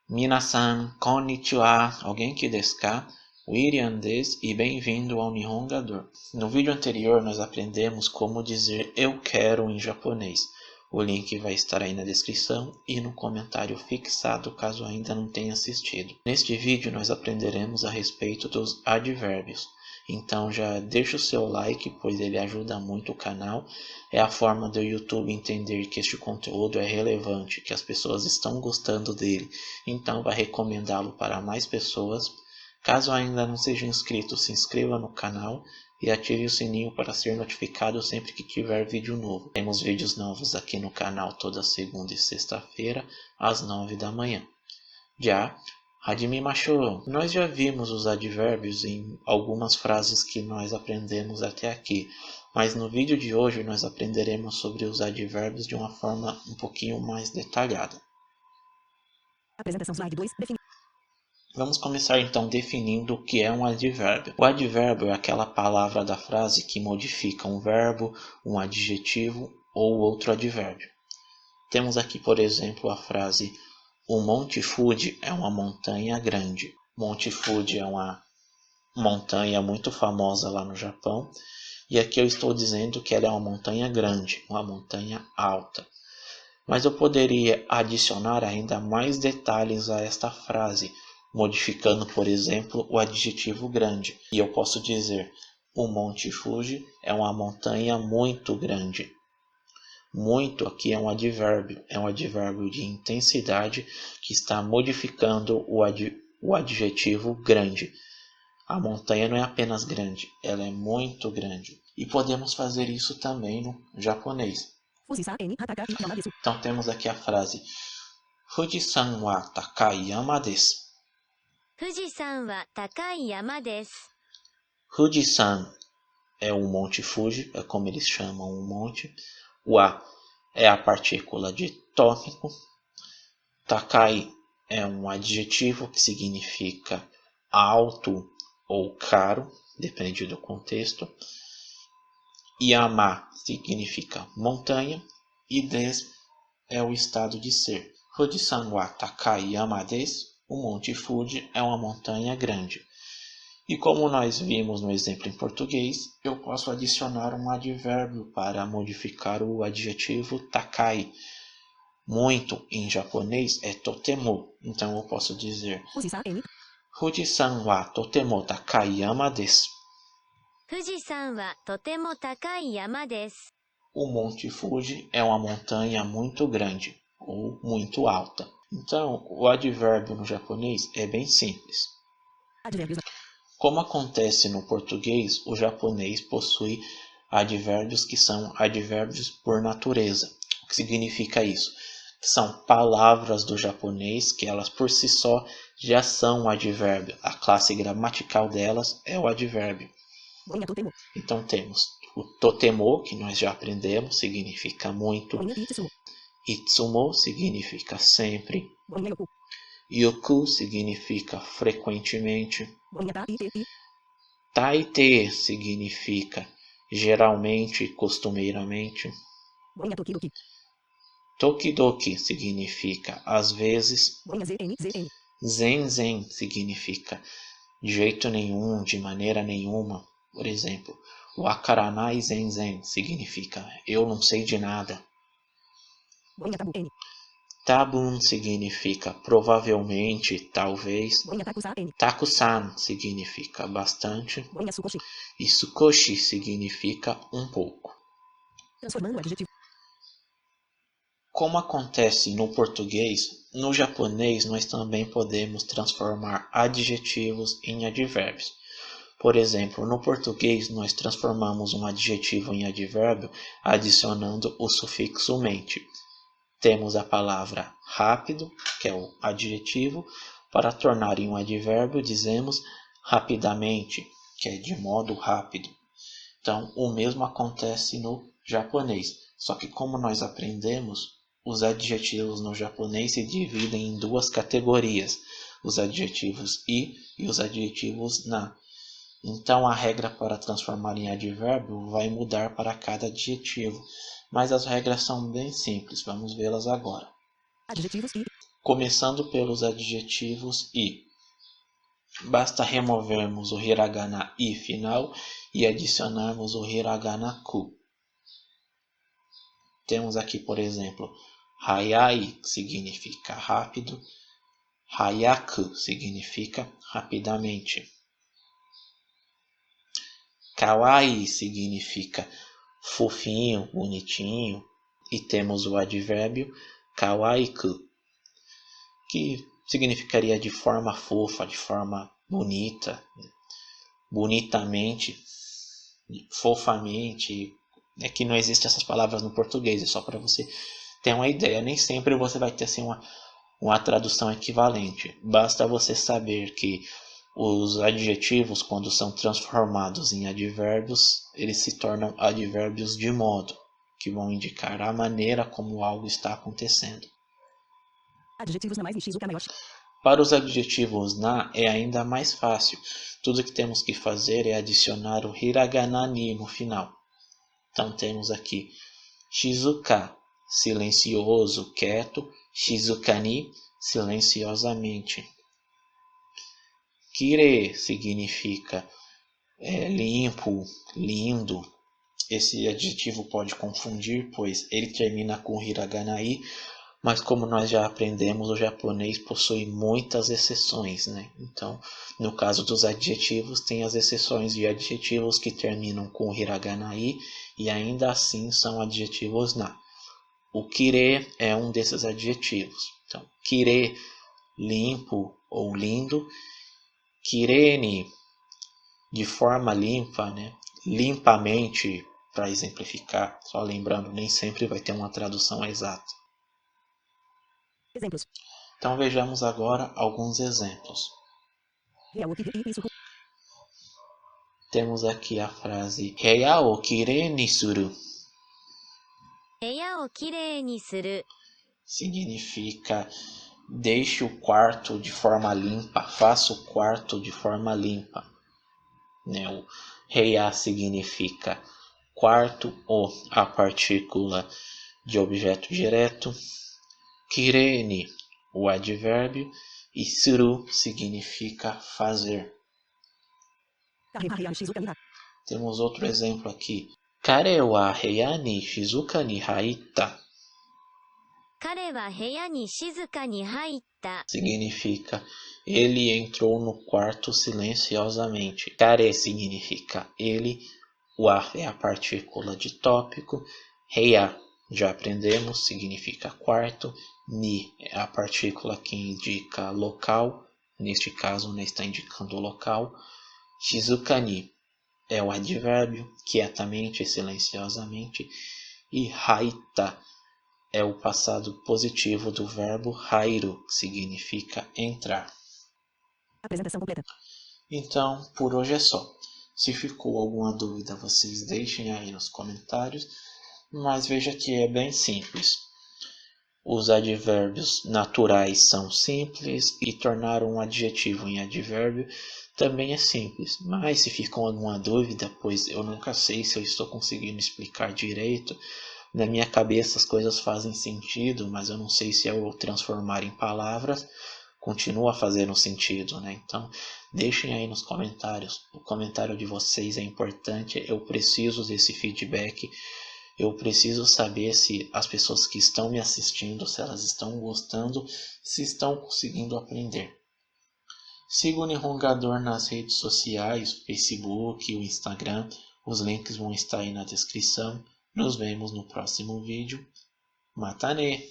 Minasan, konnichiwa, alguém desu ka? William desu e bem-vindo ao Nihongador. No vídeo anterior nós aprendemos como dizer eu quero em japonês. O link vai estar aí na descrição e no comentário fixado caso ainda não tenha assistido. Neste vídeo nós aprenderemos a respeito dos advérbios. Então já deixa o seu like, pois ele ajuda muito o canal. É a forma do YouTube entender que este conteúdo é relevante, que as pessoas estão gostando dele. Então vai recomendá-lo para mais pessoas. Caso ainda não seja inscrito, se inscreva no canal e ative o sininho para ser notificado sempre que tiver vídeo novo. Temos vídeos novos aqui no canal toda segunda e sexta-feira, às 9 da manhã. Já Hajimemashou. Nós já vimos os advérbios em algumas frases que nós aprendemos até aqui, mas no vídeo de hoje nós aprenderemos sobre os advérbios de uma forma um pouquinho mais detalhada. Apresentação slide 2, Vamos começar então definindo o que é um advérbio. O advérbio é aquela palavra da frase que modifica um verbo, um adjetivo ou outro advérbio. Temos aqui, por exemplo, a frase o Monte Fuji é uma montanha grande. Monte Fuji é uma montanha muito famosa lá no Japão. E aqui eu estou dizendo que ela é uma montanha grande, uma montanha alta. Mas eu poderia adicionar ainda mais detalhes a esta frase, modificando, por exemplo, o adjetivo grande. E eu posso dizer, o Monte Fuji é uma montanha muito grande. Muito aqui é um advérbio de intensidade que está modificando o adjetivo grande. A montanha não é apenas grande, ela é muito grande. E podemos fazer isso também no japonês. Então temos aqui a frase Fujisan wa takai yama desu. 富士山は高い山です。 Fujisan é o Monte Fuji, é como eles chamam o monte. Wa é a partícula de tópico. Takai é um adjetivo que significa alto ou caro, depende do contexto. Yama significa montanha e des é o estado de ser. Fujisan wa takai yama desu. O Monte Fuji é uma montanha grande. E como nós vimos no exemplo em português, eu posso adicionar um advérbio para modificar o adjetivo takai. Muito em japonês é totemo. Então eu posso dizer Fujisan wa totemo takai yama desu. 富士山はとても高い山です。 O Monte Fuji é uma montanha muito grande ou muito alta. Então, o advérbio no japonês é bem simples. advérbios, Como acontece no português, o japonês possui advérbios que são advérbios por natureza. O que significa isso? São palavras do japonês que elas por si só já são um advérbio. A classe gramatical delas é o advérbio. Então temos o totemo, que nós já aprendemos, significa muito. Itsumo significa sempre. Yoku significa frequentemente. Taite significa geralmente, costumeiramente. Tokidoki significa às vezes. Zen significa de jeito nenhum, de maneira nenhuma. Por exemplo, wakaranai zen significa eu não sei de nada. Tabun significa provavelmente, talvez. Takusan significa bastante. E sukoshi significa um pouco. transformando o adjetivo. Como acontece no português, no japonês nós também podemos transformar adjetivos em advérbios. Por exemplo, no português nós transformamos um adjetivo em advérbio adicionando o sufixo mente. Temos a palavra rápido, que é o adjetivo. Para tornar em um advérbio, dizemos rapidamente, que é de modo rápido. Então, o mesmo acontece no japonês. Só que como nós aprendemos, os adjetivos no japonês se dividem em duas categorias. Os adjetivos i e os adjetivos na. Então, a regra para transformar em advérbio vai mudar para cada adjetivo. Mas as regras são bem simples, vamos vê-las agora. Adjetivos e Começando pelos adjetivos i. Basta removermos o hiragana i final e adicionarmos o hiragana ku. Temos aqui, por exemplo, hayai, que significa rápido. Hayaku significa rapidamente. Kawaii significa fofinho, bonitinho. E temos o advérbio kawaiku, que significaria de forma fofa, de forma bonita, bonitamente, fofamente. É que não existem essas palavras no português, é só para você ter uma ideia. Nem sempre você vai ter assim, uma tradução equivalente. Basta você saber que os adjetivos, quando são transformados em advérbios, eles se tornam advérbios de modo, que vão indicar a maneira como algo está acontecendo. Adjetivos na mais Shizuka maior. Para os adjetivos na é ainda mais fácil. Tudo que temos que fazer é adicionar o hiragana ni no final. Então temos aqui Shizuka, silencioso, quieto. Shizuka ni, silenciosamente. Kire significa limpo, lindo. Esse adjetivo pode confundir, pois ele termina com hiragana i, mas como nós já aprendemos, o japonês possui muitas exceções, né? Então, no caso dos adjetivos, tem as exceções de adjetivos que terminam com hiragana i e ainda assim são adjetivos na. O kire é um desses adjetivos. Então, kire, limpo ou lindo. Kireni, de forma limpa, né? Limpamente, para exemplificar. Só lembrando, nem sempre vai ter uma tradução exata. Exemplos. Então vejamos agora alguns exemplos. Temos aqui a frase Heya o kirei ni suru. 部屋をきれいにする。 Significa deixe o quarto de forma limpa, faça o quarto de forma limpa. Né? O Heya significa quarto ou a partícula de objeto direto. Kirei, o advérbio, e suru significa fazer. Temos outro exemplo aqui. Kare wa heya ni shizuka ni haita. 彼は部屋に静かに入った。 Significa ele entrou no quarto silenciosamente. Kare significa ele. Wa é a partícula de tópico. Heya, já aprendemos, significa quarto. Ni é a partícula que indica local. Neste caso, né, está indicando o local. Shizuka ni é o advérbio, quietamente, silenciosamente. E haita é o passado positivo do verbo hairu, que significa entrar. Apresentação completa. Então, por hoje é só. Se ficou alguma dúvida, vocês deixem aí nos comentários, mas veja que é bem simples. Os advérbios naturais são simples e tornar um adjetivo em advérbio também é simples. Mas se ficou alguma dúvida, pois eu nunca sei se eu estou conseguindo explicar direito, na minha cabeça as coisas fazem sentido, mas eu não sei se ao transformar em palavras continua fazendo sentido, né? Então, deixem aí nos comentários. O comentário de vocês é importante. Eu preciso desse feedback. Eu preciso saber se as pessoas que estão me assistindo, se elas estão gostando, se estão conseguindo aprender. Siga o Nihongador nas redes sociais, o Facebook, o Instagram. Os links vão estar aí na descrição. Nos vemos no próximo vídeo. Mata ne!